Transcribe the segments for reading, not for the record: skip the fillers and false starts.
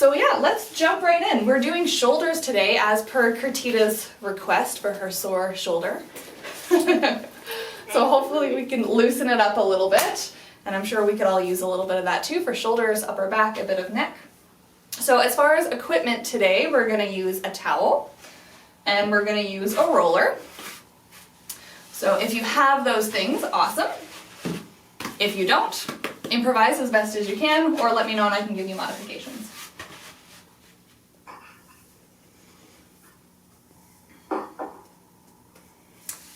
So yeah, let's jump right in. We're doing shoulders today as per Curtita's request for her sore shoulder. So hopefully we can loosen it up a little bit, and I'm sure we could all use a little bit of that too for shoulders, upper back, a bit of neck. So as far as equipment today, we're going to use a towel and we're going to use a roller. So if you have those things, awesome. If you don't, improvise as best as you can, or let me know and I can give you modifications.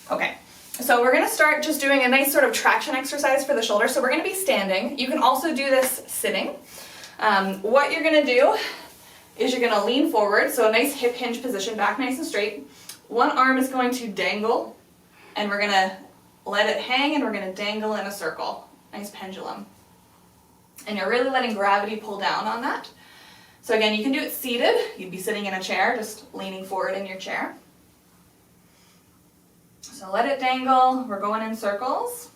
Okay, so we're going to start just doing a nice sort of traction exercise for the shoulder. So we're going to be standing. You can also do this sitting. What you're going to do is you're going to lean forward, so a nice hip hinge position, back nice and straight. One arm is going to dangle, and we're going to let it hang, and we're going to dangle in a circle. Nice pendulum. And you're really letting gravity pull down on that. So again, you can do it seated. You'd be sitting in a chair, just leaning forward in your chair. So let it dangle. We're going in circles.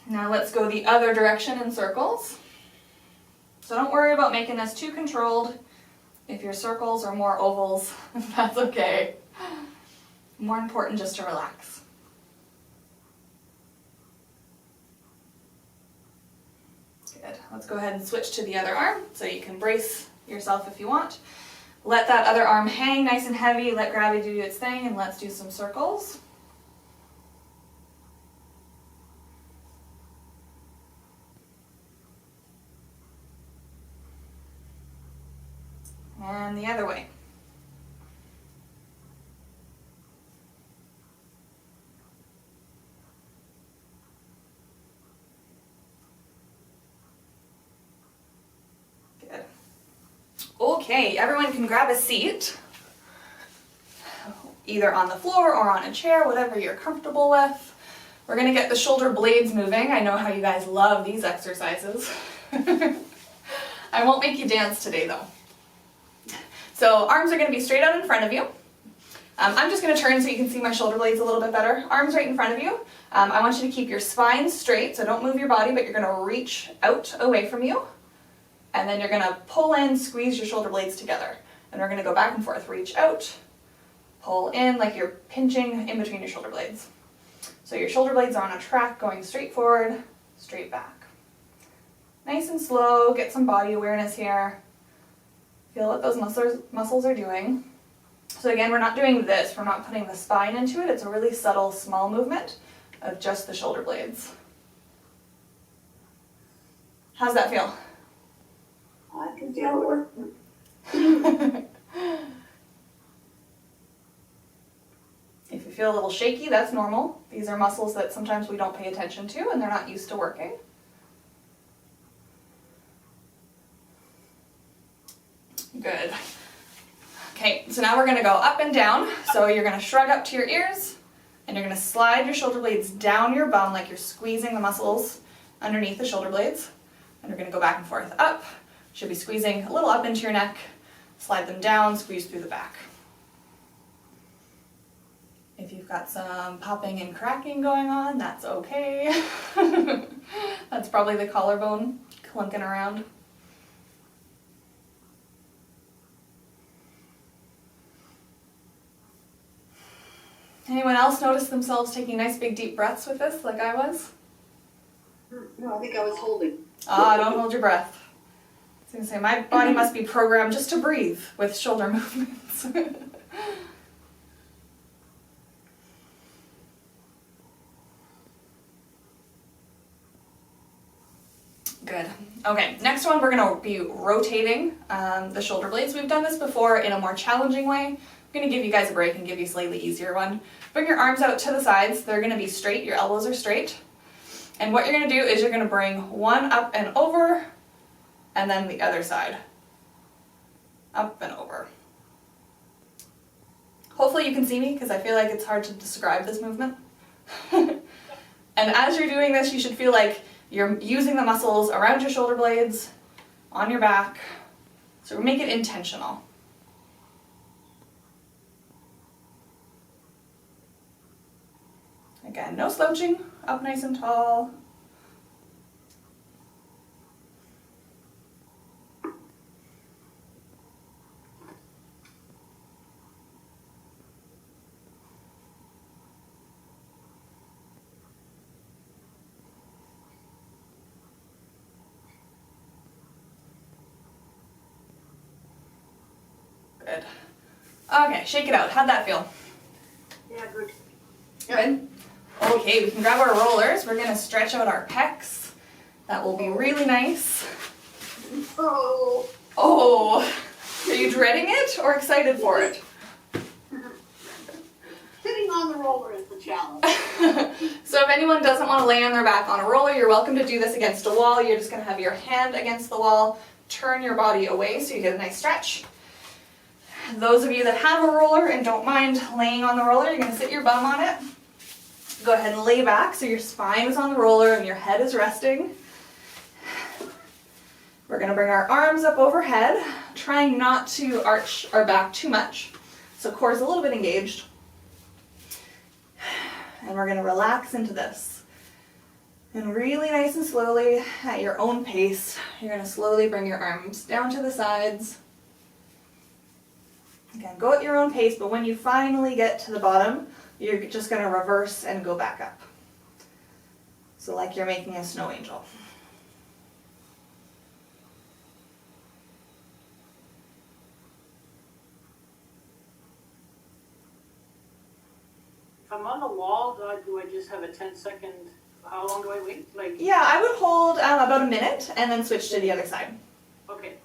Now let's go the other direction in circles. So don't worry about making this too controlled. If your circles are more ovals, that's okay. More important just to relax. Good. Let's go ahead and switch to the other arm so you can brace yourself if you want. Let that other arm hang nice and heavy, let gravity do its thing, and let's do some circles. And the other way. Good. Okay, everyone can grab a seat, either on the floor or on a chair, whatever you're comfortable with. We're going to get the shoulder blades moving. I know how you guys love these exercises. I won't make you dance today though. So arms are going to be straight out in front of you. I'm just going to turn so you can see my shoulder blades a little bit better. Arms right in front of you. I want you to keep your spine straight, so don't move your body, but you're going to reach out away from you. And then you're going to pull in, squeeze your shoulder blades together. And we're going to go back and forth. Reach out, pull in like you're pinching in between your shoulder blades. So your shoulder blades are on a track going straight forward, straight back. Nice and slow, get some body awareness here. Feel what those muscles are doing. So again, we're not doing this. We're not putting the spine into it. It's a really subtle, small movement of just the shoulder blades. How's that feel? I can feel it. If you feel a little shaky, that's normal. These are muscles that sometimes we don't pay attention to and they're not used to working. Good. Okay, so now we're going to go up and down. So you're going to shrug up to your ears, and you're going to slide your shoulder blades down your bum like you're squeezing the muscles underneath the shoulder blades. And you're going to go back and forth up. Should be squeezing a little up into your neck. Slide them down, squeeze through the back. If you've got some popping and cracking going on, that's okay. That's probably the collarbone clunking around. Anyone else notice themselves taking nice big deep breaths with this, like I was? No, I think I was holding. Ah, don't hold your breath. I was going to say, my body must be programmed just to breathe with shoulder movements. Good. Okay, next one we're going to be rotating the shoulder blades. We've done this before in a more challenging way. I'm going to give you guys a break and give you a slightly easier one. Bring your arms out to the sides. They're going to be straight. Your elbows are straight. And what you're going to do is you're going to bring one up and over, and then the other side. Up and over. Hopefully you can see me because I feel like it's hard to describe this movement. And as you're doing this, you should feel like you're using the muscles around your shoulder blades, on your back. So make it intentional. Again, no slouching, up nice and tall. Good. Okay, shake it out. How'd that feel? Yeah, good. Good? Okay, we can grab our rollers. We're gonna stretch out our pecs. That will be really nice. Oh. Oh, are you dreading it or excited for it? Sitting on the roller is the challenge. So if anyone doesn't want to lay on their back on a roller, you're welcome to do this against a wall. You're just going to have your hand against the wall, turn your body away so you get a nice stretch. Those of you that have a roller and don't mind laying on the roller, you're going to sit your bum on it. Go ahead and lay back so your spine is on the roller and your head is resting. We're going to bring our arms up overhead, trying not to arch our back too much, so core is a little bit engaged. And we're going to relax into this. And really nice and slowly, at your own pace, you're going to slowly bring your arms down to the sides. Again, go at your own pace, but when you finally get to the bottom, you're just going to reverse and go back up. So like you're making a snow angel. If I'm on the wall, do I just have a 10-second, how long do I wait? Like, Yeah, I would hold about a minute and then switch to the other side. okay.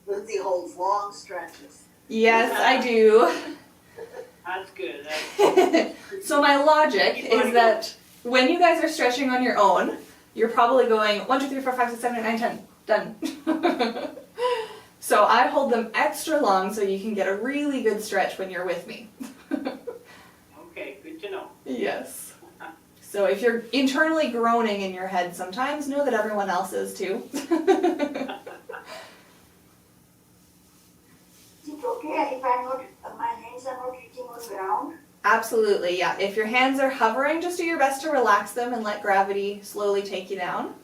Lindsay holds long stretches. Yes, I do. That's good. So my logic is that when you guys are stretching on your own, you're probably going 1, 2, 3, 4, 5, 6, 7, 8, 9, 10. Done. So I hold them extra long so you can get a really good stretch when you're with me. Okay, good to know. Yes. So if you're internally groaning in your head sometimes, know that everyone else is too. Is it okay if my hands are not reaching on the ground? Absolutely, yeah. If your hands are hovering, just do your best to relax them and let gravity slowly take you down.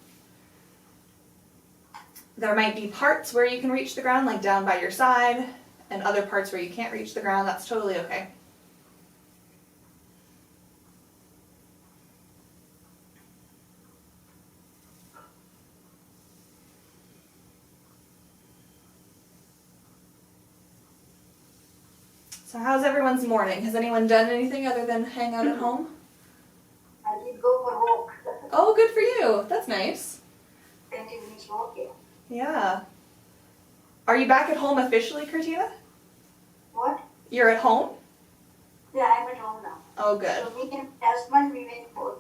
There might be parts where you can reach the ground, like down by your side, and other parts where you can't reach the ground. That's totally okay. So how's everyone's morning? Has anyone done anything other than hang out at home? I did go for a walk. Oh, good for you. That's nice. 20 minutes walk, yeah. Yeah. Are you back at home officially, Kertina? What? You're at home? Yeah, I'm at home now. Oh, good. So me and husband, we went both.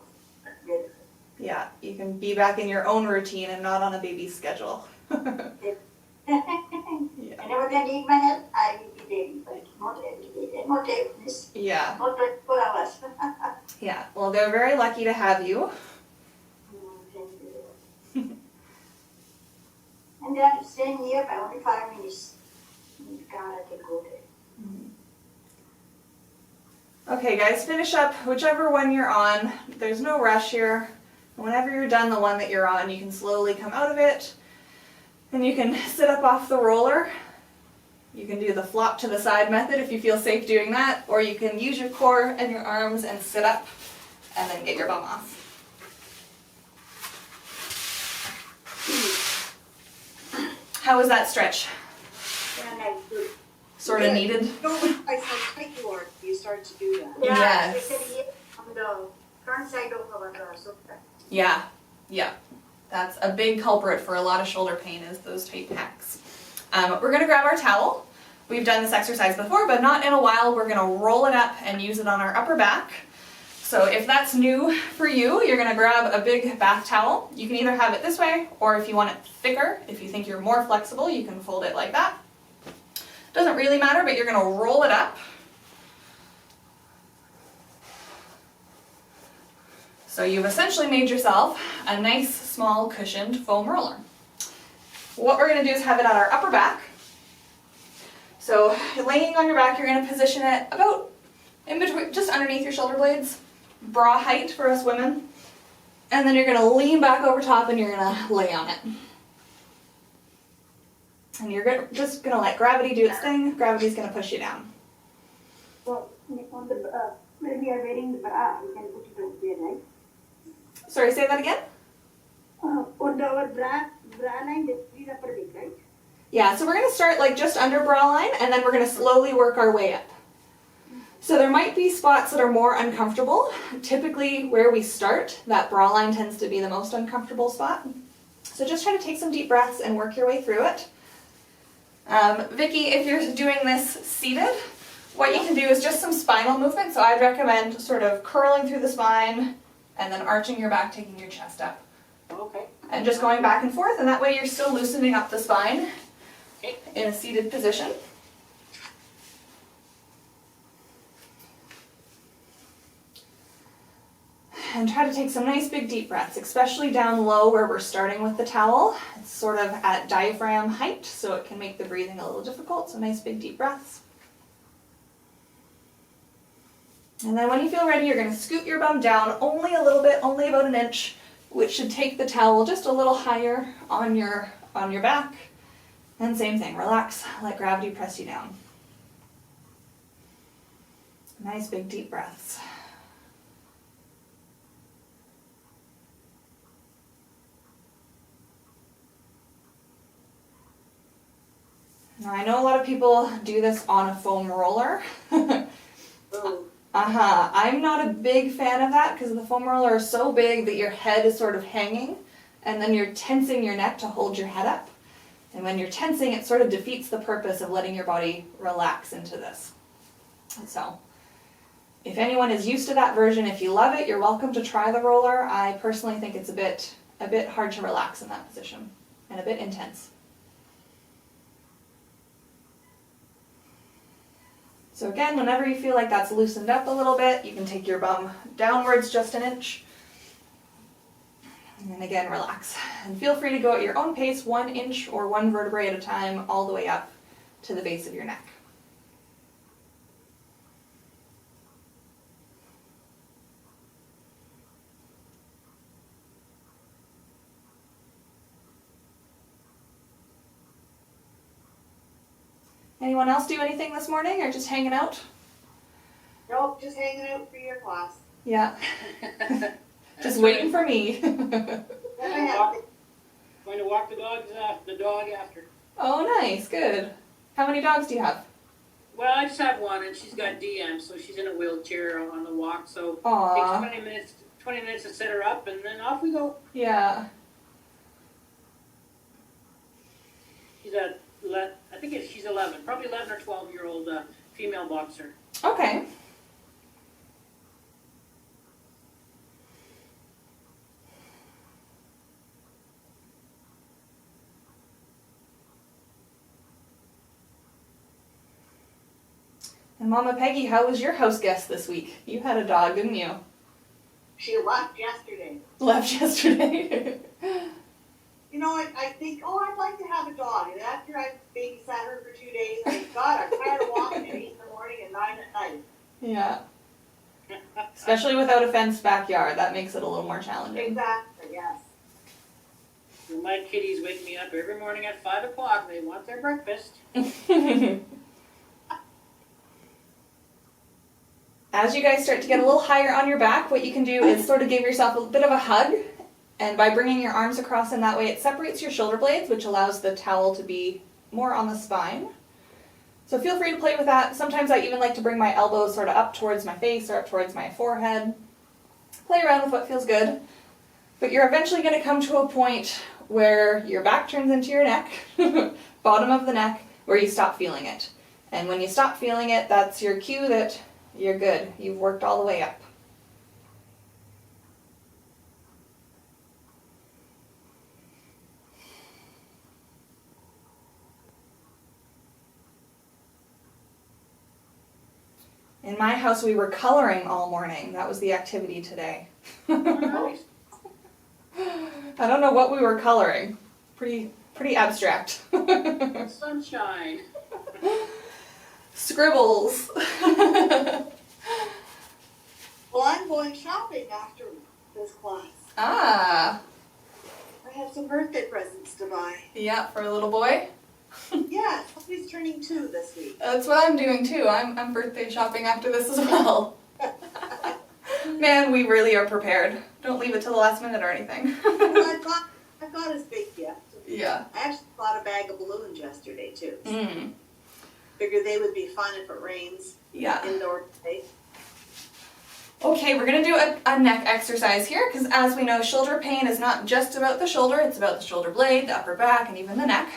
Yeah, you can be back in your own routine and not on a baby's schedule. Yeah. Whenever they need my help, I will be there. But not every day, not every day. Yeah, Not 24 hours. yeah. Well, they're very lucky to have you. Thank you. And they are staying here by only 5 minutes. In the car, I can go there. Okay, guys, finish up whichever one you're on. There's no rush here. Whenever you're done the one that you're on, you can slowly come out of it. And you can sit up off the roller. You can do the flop to the side method if you feel safe doing that, or you can use your core and your arms and sit up and then get your bum off. How was that stretch? Yeah, nice, good. Sort of needed? No, but I felt like you start to do that. Yes. Especially here on the front side of our sofa. Yeah, yeah. That's a big culprit for a lot of shoulder pain is those tight pecs. We're gonna grab our towel. We've done this exercise before, but not in a while. We're gonna roll it up and use it on our upper back. So if that's new for you, you're gonna grab a big bath towel. You can either have it this way, or if you want it thicker, if you think you're more flexible, you can fold it like that. Doesn't really matter, but you're gonna roll it up. So you've essentially made yourself a nice, small, cushioned foam roller. What we're gonna do is have it on our upper back. So laying on your back, you're gonna position it about in between, just underneath your shoulder blades, bra height for us women. And then you're gonna lean back over top and you're gonna lay on it. And you're just gonna let gravity do its thing. Gravity's gonna push you down. So on the when we are wearing the bra, we can put it over there, right? Sorry, say that again? On our bra line, there is upper bit, right? Yeah, so we're going to start like just under bra line, and then we're going to slowly work our way up. So there might be spots that are more uncomfortable. Typically where we start, that bra line tends to be the most uncomfortable spot. So just try to take some deep breaths and work your way through it. Vicky, if you're doing this seated, what you can do is just some spinal movement. So I'd recommend sort of curling through the spine and then arching your back, taking your chest up. Okay. And just going back and forth, and that way you're still loosening up the spine Okay. in a seated position. And try to take some nice big deep breaths, especially down low where we're starting with the towel. It's sort of at diaphragm height, so it can make the breathing a little difficult, so nice big deep breaths. And then when you feel ready, you're going to scoot your bum down only a little bit, only about an inch, which should take the towel just a little higher on your back. And same thing, relax, let gravity press you down. Nice big deep breaths. Now I know a lot of people do this on a foam roller. Oh, I'm not a big fan of that because the foam roller is so big that your head is sort of hanging, and then you're tensing your neck to hold your head up. And when you're tensing, it sort of defeats the purpose of letting your body relax into this. So if anyone is used to that version, if you love it, you're welcome to try the roller. I personally think it's a bit hard to relax in that position and a bit intense. So again, whenever you feel like that's loosened up a little bit, you can take your bum downwards just an inch. And then again, relax. And feel free to go at your own pace, 1 inch or 1 vertebrae at a time, all the way up to the base of your neck. Anyone else do anything this morning or just hanging out? Nope, just hanging out for your class. Yeah, that's just right. waiting for me. Going to walk the dog after. Oh, nice, good. How many dogs do you have? Well, I just have one, and she's got DM, so she's in a wheelchair on the walk. So it Aw, takes 20 minutes to set her up, and then off we go. yeah. She's 11, probably 11 or 12-year-old female boxer. Okay. And Mama Peggy, how was your house guest this week? You had a dog, didn't you? She left yesterday. Left yesterday. You know, I think, I'd like to have a dog. And after I babysat her for 2 days, I think, God, I'm tired of walking at 8 in the morning and 9 at night. Yeah. Especially without a fenced backyard, that makes it a little more challenging. Exactly, yes. And my kitties wake me up every morning at 5 o'clock. They want their breakfast. As you guys start to get a little higher on your back, what you can do is sort of give yourself a bit of a hug, and by bringing your arms across in that way, it separates your shoulder blades, which allows the towel to be more on the spine. So feel free to play with that. Sometimes I even like to bring my elbows sort of up towards my face or up towards my forehead. Play around with what feels good. But you're eventually going to come to a point where your back turns into your neck, bottom of the neck, where you stop feeling it. And when you stop feeling it, that's your cue that you're good. You've worked all the way up. In my house, we were coloring all morning. That was the activity today. Nice. I don't know what we were coloring. Pretty abstract. Sunshine. Scribbles. Well, I'm going shopping after this class. Ah, I have some birthday presents to buy. yeah, for a little boy. Yeah, he's turning 2 this week. That's what I'm doing too. I'm birthday shopping after this as well. Man, we really are prepared. Don't leave it till the last minute or anything. Well, I've got his big gift. Yeah. I actually bought a bag of balloons yesterday too. Mm. Figured they would be fun if it rains Yeah. indoor today. Okay, we're gonna do a neck exercise here because as we know, shoulder pain is not just about the shoulder, it's about the shoulder blade, the upper back, and even the neck.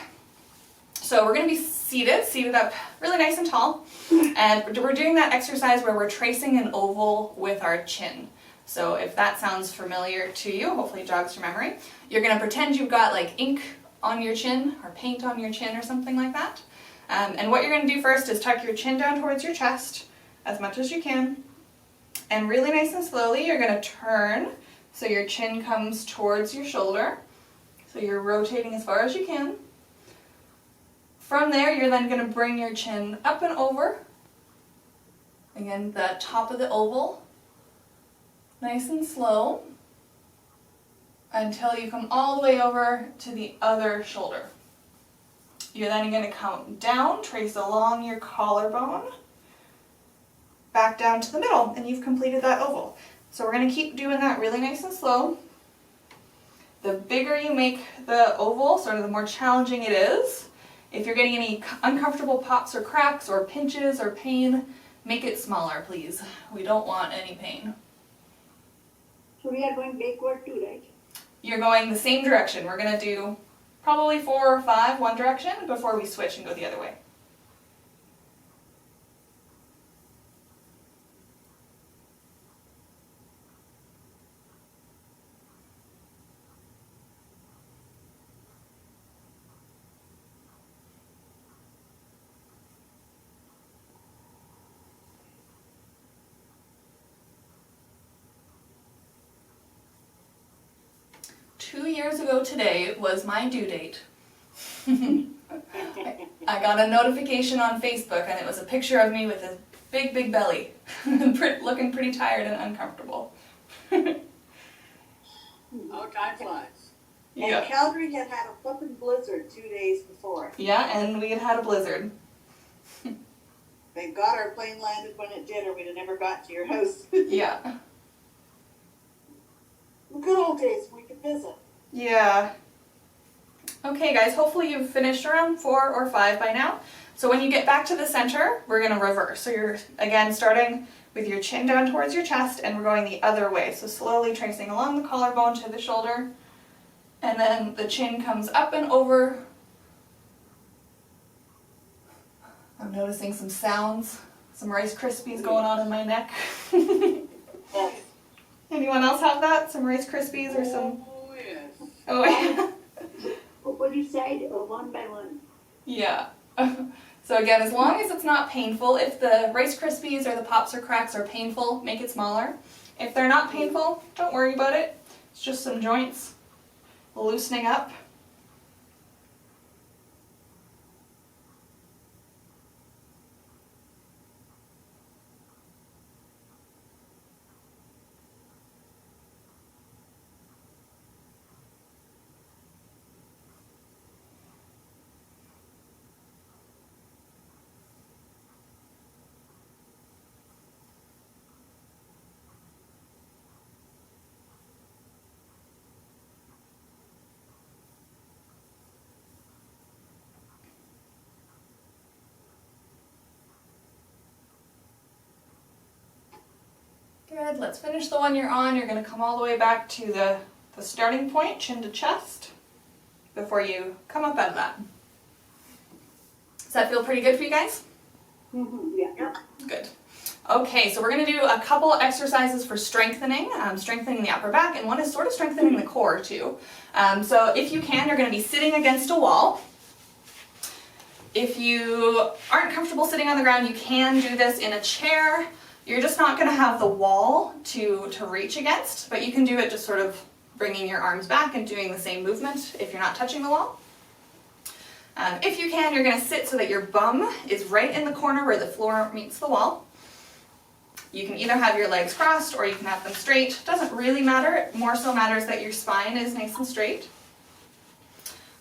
So we're gonna be seated up really nice and tall. And we're doing that exercise where we're tracing an oval with our chin. So if that sounds familiar to you, hopefully it jogs your memory. You're gonna pretend you've got like ink on your chin or paint on your chin or something like that. And what you're gonna do first is tuck your chin down towards your chest as much as you can. And really nice and slowly, you're gonna turn so your chin comes towards your shoulder. So you're rotating as far as you can. From there, you're then gonna bring your chin up and over. Again, the top of the oval. Nice and slow. Until you come all the way over to the other shoulder. You're then gonna count down, trace along your collarbone. Back down to the middle, and you've completed that oval. So we're going to keep doing that really nice and slow. The bigger you make the oval, sort of the more challenging it is. If you're getting any uncomfortable pops or cracks or pinches or pain, make it smaller, please. We don't want any pain. So we are going backward too, right? You're going the same direction. We're going to do probably 4 or 5 one direction before we switch and go the other way. Two years ago today was my due date. I got a notification on Facebook and it was a picture of me with a big, big belly, looking pretty tired and uncomfortable. Oh, time flies. And Calgary had a flippin' blizzard 2 days before. Yeah, and we had a blizzard. Thank God our plane landed when it did, or we'd have never got to your house. Yeah. The good old days, we could visit. Yeah. Okay guys, hopefully you've finished around 4 or 5 by now. So when you get back to the center, we're going to reverse. So you're, again, starting with your chin down towards your chest, and we're going the other way. So slowly tracing along the collarbone to the shoulder, and then the chin comes up and over. I'm noticing some sounds, some Rice Krispies going on in my neck. Yes. Anyone else have that? Some Rice Krispies or some... Oh, yes. Oh, yeah. What you said, one by one. Yeah. So again, as long as it's not painful, if the Rice Krispies or the Pops or Cracks are painful, make it smaller. If they're not painful, don't worry about it. It's just some joints loosening up. Good, let's finish the one you're on. You're going to come all the way back to the starting point, chin to chest, before you come up out of that. Does that feel pretty good for you guys? Yeah. Good. Okay, so we're going to do a couple exercises for strengthening, strengthening the upper back, and one is sort of strengthening the core too. So if you can, you're going to be sitting against a wall. If you aren't comfortable sitting on the ground, you can do this in a chair. You're just not going to have the wall to reach against, but you can do it just sort of bringing your arms back and doing the same movement if you're not touching the wall. If you can, you're going to sit so that your bum is right in the corner where the floor meets the wall. You can either have your legs crossed or you can have them straight. Doesn't really matter. It more so matters that your spine is nice and straight.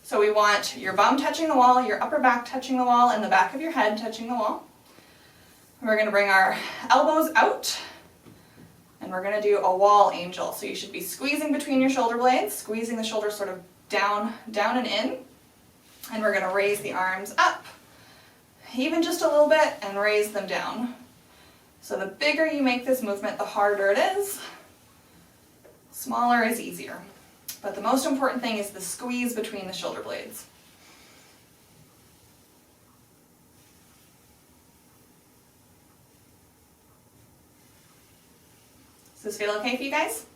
So we want your bum touching the wall, your upper back touching the wall, and the back of your head touching the wall. We're going to bring our elbows out, and we're going to do a wall angel. So you should be squeezing between your shoulder blades, squeezing the shoulders sort of down, down and in. And we're gonna raise the arms up, even just a little bit, and raise them down. So the bigger you make this movement, the harder it is. Smaller is easier. But the most important thing is the squeeze between the shoulder blades. Does this feel okay for you guys?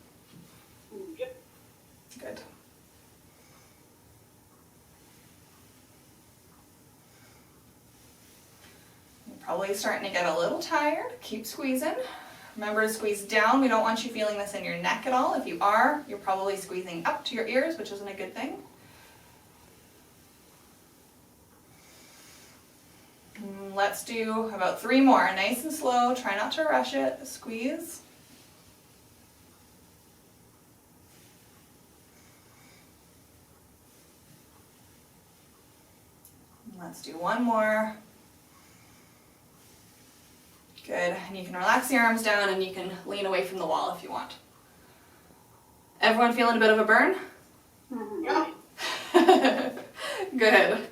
Yep. Good. You're probably starting to get a little tired. Keep squeezing. Remember to squeeze down. We don't want you feeling this in your neck at all. If you are, you're probably squeezing up to your ears, which isn't a good thing. Let's do about 3 more. Nice and slow. Try not to rush it. Squeeze. Let's do 1 more. Good, and you can relax the arms down and you can lean away from the wall if you want. Everyone feeling a bit of a burn? Yeah. Good.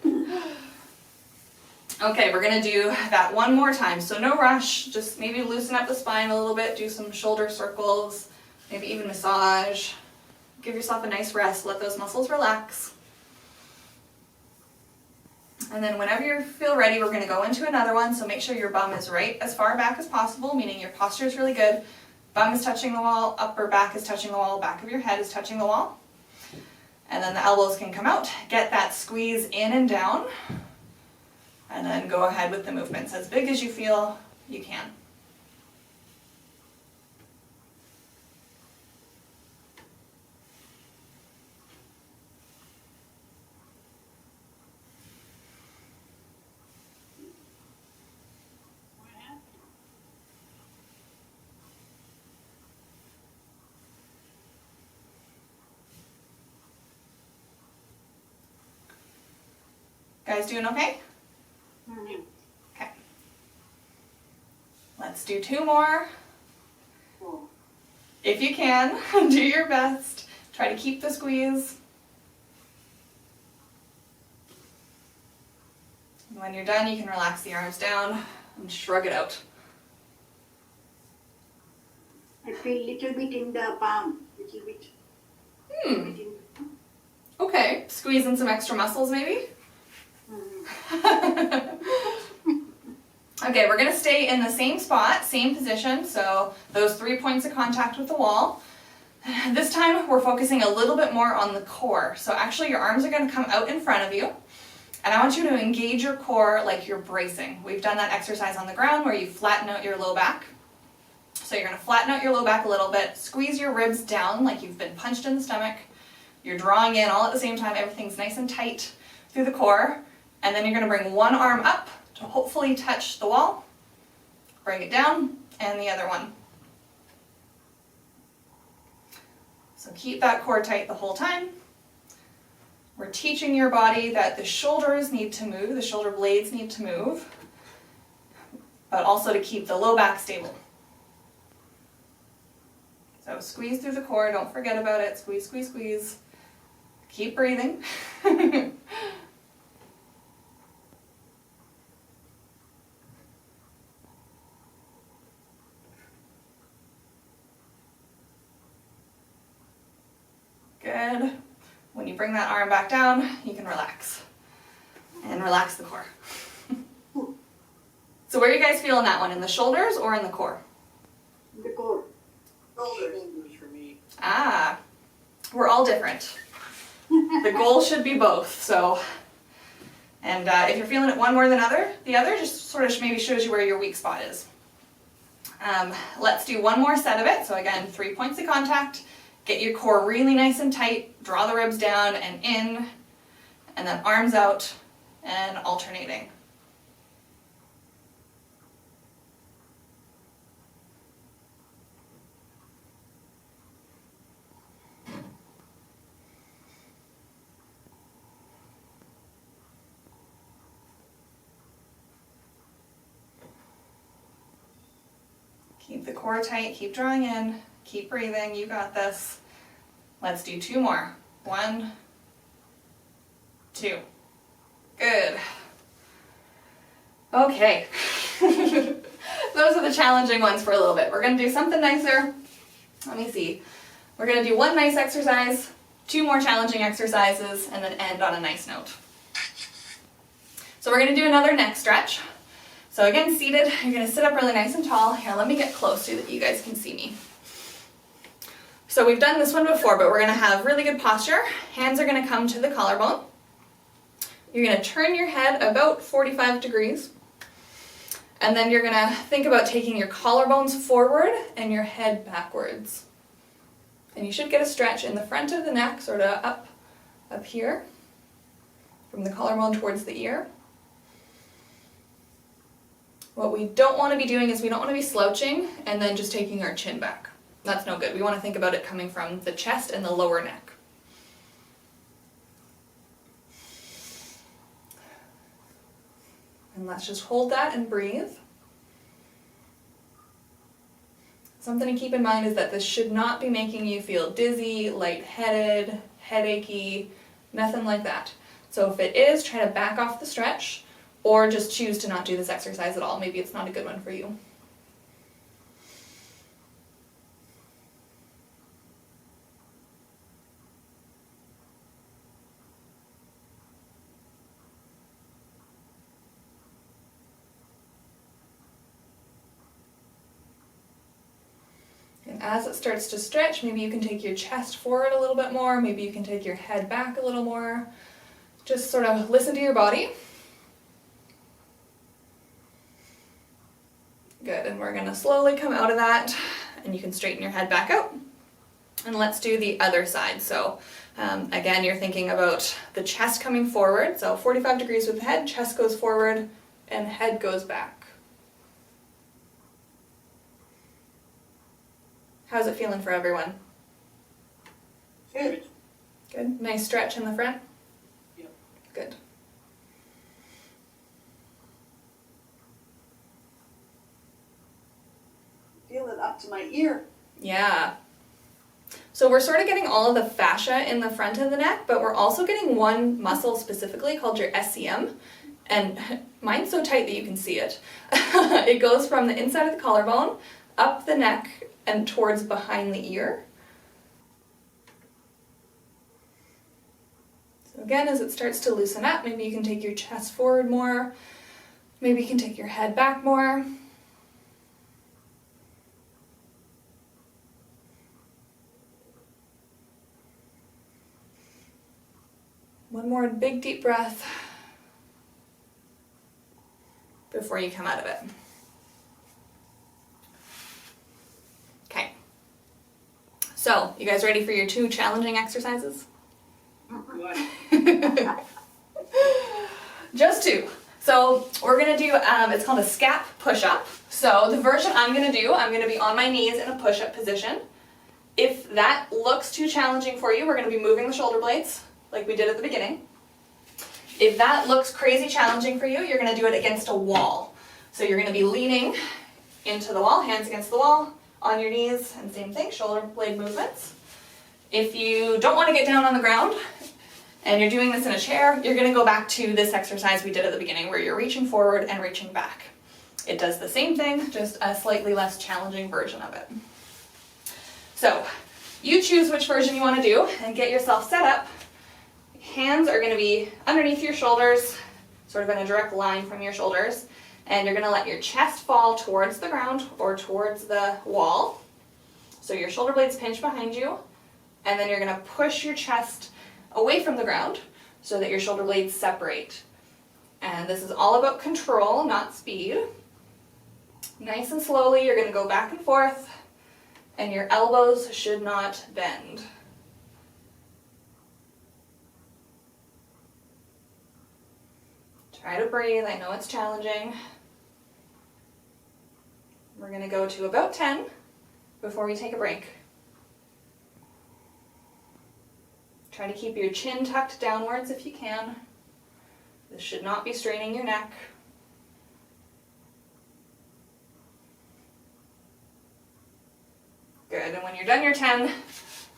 Okay, we're gonna do that 1 more time. So no rush, just maybe loosen up the spine a little bit, do some shoulder circles, maybe even massage. Give yourself a nice rest, let those muscles relax. And then whenever you feel ready, we're going to go into another one. So make sure your bum is right as far back as possible, meaning your posture is really good. Bum is touching the wall, upper back is touching the wall, back of your head is touching the wall. And then the elbows can come out. Get that squeeze in and down. And then go ahead with the movements as big as you feel you can. What happened? Guys doing okay? Yep. Okay. Let's do 2 more. Cool. If you can, do your best. Try to keep the squeeze. And when you're done, you can relax the arms down and shrug it out. I feel little bit in the palm, little bit. Hmm. Okay. Squeeze in some extra muscles maybe? Okay, we're going to stay in the same spot, same position, so those 3 points of contact with the wall. This time we're focusing a little bit more on the core. So actually your arms are going to come out in front of you, and I want you to engage your core like you're bracing. We've done that exercise on the ground where you flatten out your low back. So you're going to flatten out your low back a little bit, squeeze your ribs down like you've been punched in the stomach. You're drawing in all at the same time, everything's nice and tight through the core. And then you're going to bring one arm up to hopefully touch the wall. Bring it down, and the other one. So keep that core tight the whole time. We're teaching your body that the shoulders need to move, the shoulder blades need to move, but also to keep the low back stable. So squeeze through the core, don't forget about it. Squeeze, squeeze, squeeze. Keep breathing. Good. When you bring that arm back down, you can relax. And relax the core. So where are you guys feeling that one? In the shoulders or in the core? The core. Shoulders. Shoulders for me. Ah, we're all different. The goal should be both, so. And if you're feeling it one more than the other just sort of maybe shows you where your weak spot is. Let's do 1 more set of it. So again, 3 points of contact. Get your core really nice and tight, draw the ribs down and in, and then arms out and alternating. Keep the core tight, keep drawing in, keep breathing, you got this. Let's do 2 more. 1, 2. Good. Okay. Those are the challenging ones for a little bit. We're going to do something nicer. Let me see. We're going to do one nice exercise, 2 more challenging exercises, and then end on a nice note. So we're going to do another neck stretch. So again, seated, you're going to sit up really nice and tall. Here, let me get close so that you guys can see me. So we've done this one before, but we're going to have really good posture. Hands are going to come to the collarbone. You're going to turn your head about 45 degrees. And then you're going to think about taking your collarbones forward and your head backwards. And you should get a stretch in the front of the neck, sort of up here, from the collarbone towards the ear. What we don't want to be doing is we don't want to be slouching and then just taking our chin back. That's no good. We want to think about it coming from the chest and the lower neck. And let's just hold that and breathe. Something to keep in mind is that this should not be making you feel dizzy, lightheaded, headachy, nothing like that. So if it is, try to back off the stretch or just choose to not do this exercise at all. Maybe it's not a good one for you. And as it starts to stretch, maybe you can take your chest forward a little bit more, maybe you can take your head back a little more. Just sort of listen to your body. Good, and we're gonna slowly come out of that, and you can straighten your head back out. And let's do the other side. So again, you're thinking about the chest coming forward, so 45 degrees with the head, chest goes forward, and head goes back. How's it feeling for everyone? Good. Good. Nice stretch in the front? Yep. Good. Feel it up to my ear. Yeah. So we're sort of getting all of the fascia in the front of the neck, but we're also getting one muscle specifically called your SCM. And mine's so tight that you can see it. It goes from the inside of the collarbone, up the neck, and towards behind the ear. So again, as it starts to loosen up, maybe you can take your chest forward more. Maybe you can take your head back more. One more big deep breath before you come out of it. Okay. So, you guys ready for your 2 challenging exercises? What? Just 2. So we're gonna do, it's called a scap push-up. So the version I'm gonna do, I'm gonna be on my knees in a push-up position. If that looks too challenging for you, we're gonna be moving the shoulder blades like we did at the beginning. If that looks crazy challenging for you, you're gonna do it against a wall. So you're gonna be leaning into the wall, hands against the wall, on your knees, and same thing, shoulder blade movements. If you don't want to get down on the ground and you're doing this in a chair, you're going to go back to this exercise we did at the beginning where you're reaching forward and reaching back. It does the same thing, just a slightly less challenging version of it. So you choose which version you want to do and get yourself set up. Hands are going to be underneath your shoulders, sort of in a direct line from your shoulders, and you're going to let your chest fall towards the ground or towards the wall. So your shoulder blades pinch behind you, and then you're going to push your chest away from the ground so that your shoulder blades separate. And this is all about control, not speed. Nice and slowly, you're going to go back and forth, and your elbows should not bend. Try to breathe. I know it's challenging. We're going to go to about 10 before we take a break. Try to keep your chin tucked downwards if you can. This should not be straining your neck. Good, and when you're done your 10,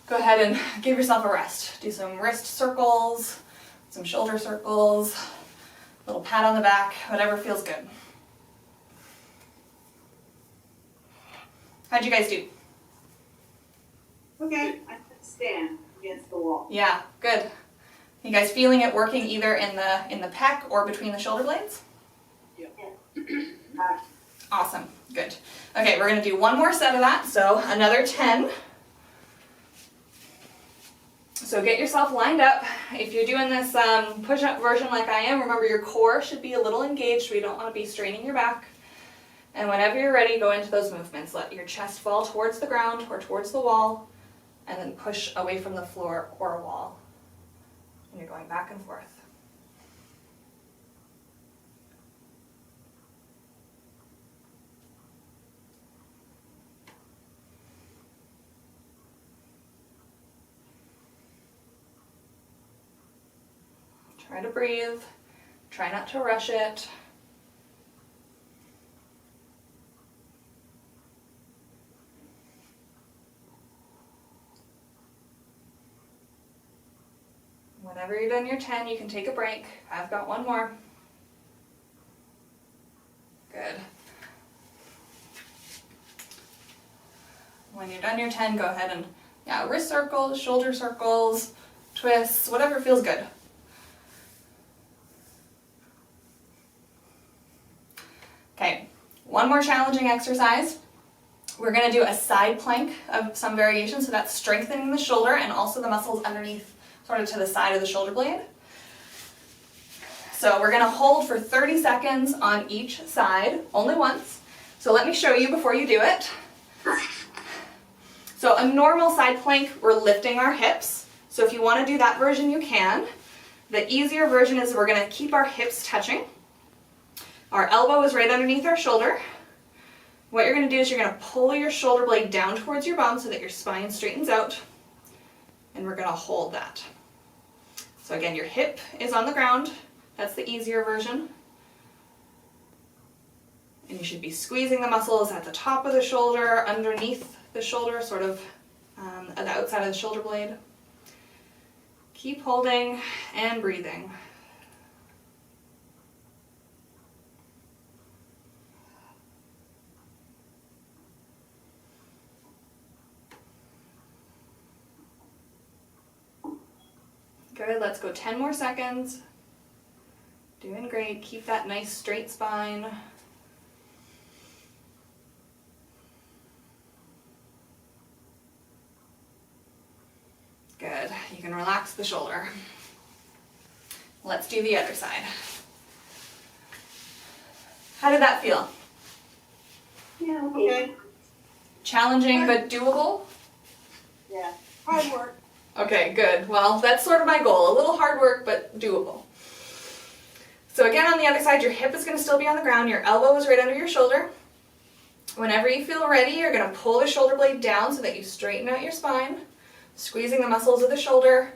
go ahead and give yourself a rest. Do some wrist circles, some shoulder circles, little pat on the back, whatever feels good. How'd you guys do? Okay, I can stand against the wall. Yeah, good. You guys feeling it working either in the pec or between the shoulder blades? Awesome, good. Okay, we're gonna do one more set of that, so another 10. So get yourself lined up. If you're doing this push-up version like I am, remember your core should be a little engaged. We don't want to be straining your back. And whenever you're ready, go into those movements. Let your chest fall towards the ground or towards the wall, and then push away from the floor or a wall. And you're going back and forth. Try to breathe. Try not to rush it. Whenever you're done your 10, you can take a break. I've got one more. Good. When you're done your 10, go ahead and, wrist circles, shoulder circles, twists, whatever feels good. Okay, one more challenging exercise. We're going to do a side plank of some variation, so that's strengthening the shoulder and also the muscles underneath, sort of to the side of the shoulder blade. So we're going to hold for 30 seconds on each side, only once. So let me show you before you do it. So a normal side plank, we're lifting our hips. So if you want to do that version, you can. The easier version is we're going to keep our hips touching. Our elbow is right underneath our shoulder. What you're going to do is you're going to pull your shoulder blade down towards your bum so that your spine straightens out. And we're going to hold that. So again, your hip is on the ground. That's the easier version. And you should be squeezing the muscles at the top of the shoulder, underneath the shoulder, sort of at the outside of the shoulder blade. Keep holding and breathing. Good, let's go 10 more seconds. Doing great, keep that nice straight spine. Good, you can relax the shoulder. Let's do the other side. How did that feel? Yeah, Okay, Challenging but doable? yeah, hard work. Okay, good. Well, that's sort of my goal. A little hard work, but doable. So again, on the other side, your hip is going to still be on the ground. Your elbow is right under your shoulder. Whenever you feel ready, you're going to pull the shoulder blade down so that you straighten out your spine, squeezing the muscles of the shoulder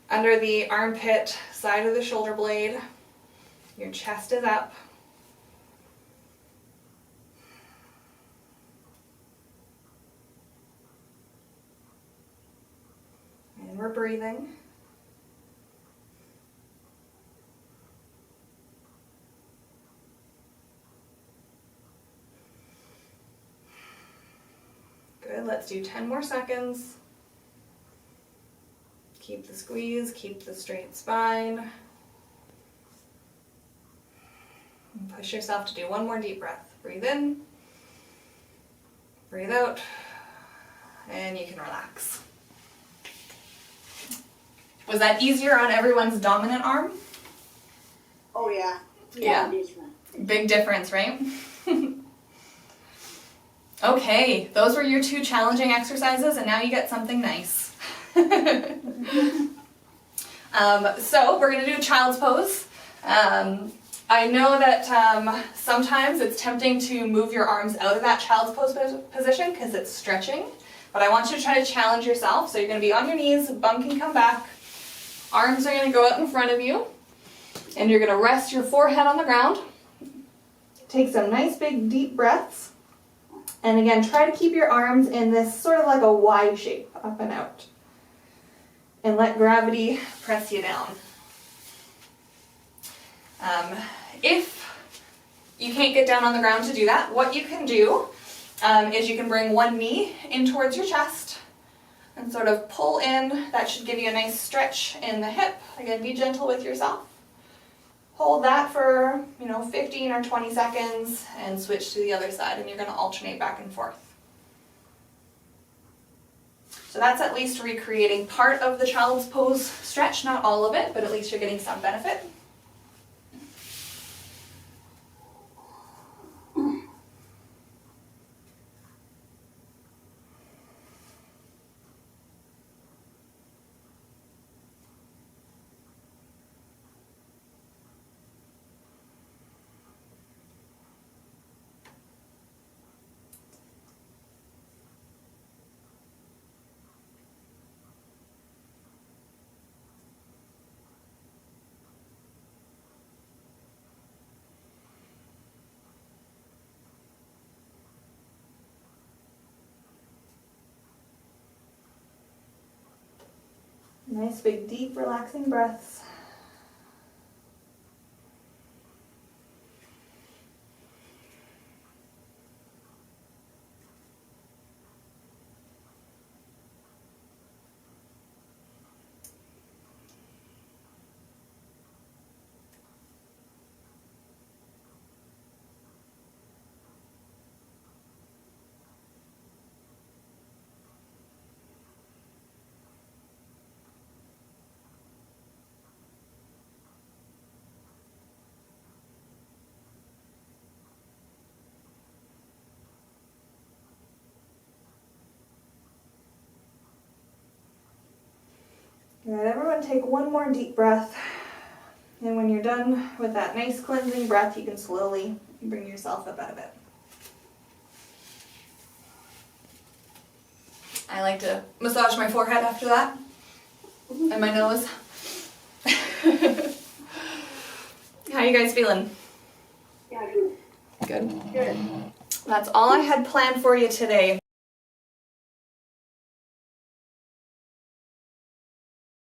under the armpit side of the shoulder blade. Your chest is up. And we're breathing. Good, let's do 10 more seconds. Keep the squeeze, keep the straight spine. And push yourself to do one more deep breath. Breathe in, breathe out, and you can relax. Was that easier on everyone's dominant arm? Oh, yeah. Yeah. Big difference, right? Okay, those were your 2 challenging exercises, and now you get something nice. So we're going to do a child's pose. I know that sometimes it's tempting to move your arms out of that child's pose position because it's stretching, but I want you to try to challenge yourself. So you're going to be on your knees, bum can come back, arms are going to go out in front of you, and you're going to rest your forehead on the ground. Take some nice big deep breaths. And again, try to keep your arms in this sort of like a Y shape, up and out. And let gravity press you down. If you can't get down on the ground to do that, what you can do is you can bring one knee in towards your chest and sort of pull in. That should give you a nice stretch in the hip. Again, be gentle with yourself. Hold that for, 15 or 20 seconds and switch to the other side, and you're going to alternate back and forth. So that's at least recreating part of the child's pose stretch, not all of it, but at least you're getting some benefit. Nice big deep relaxing breaths. All right, everyone take one more deep breath. And when you're done with that nice cleansing breath, you can slowly bring yourself up out of it. I like to massage my forehead after that, and my nose. How you guys feeling? Yeah, good. Good. Good. That's all I had planned for you today.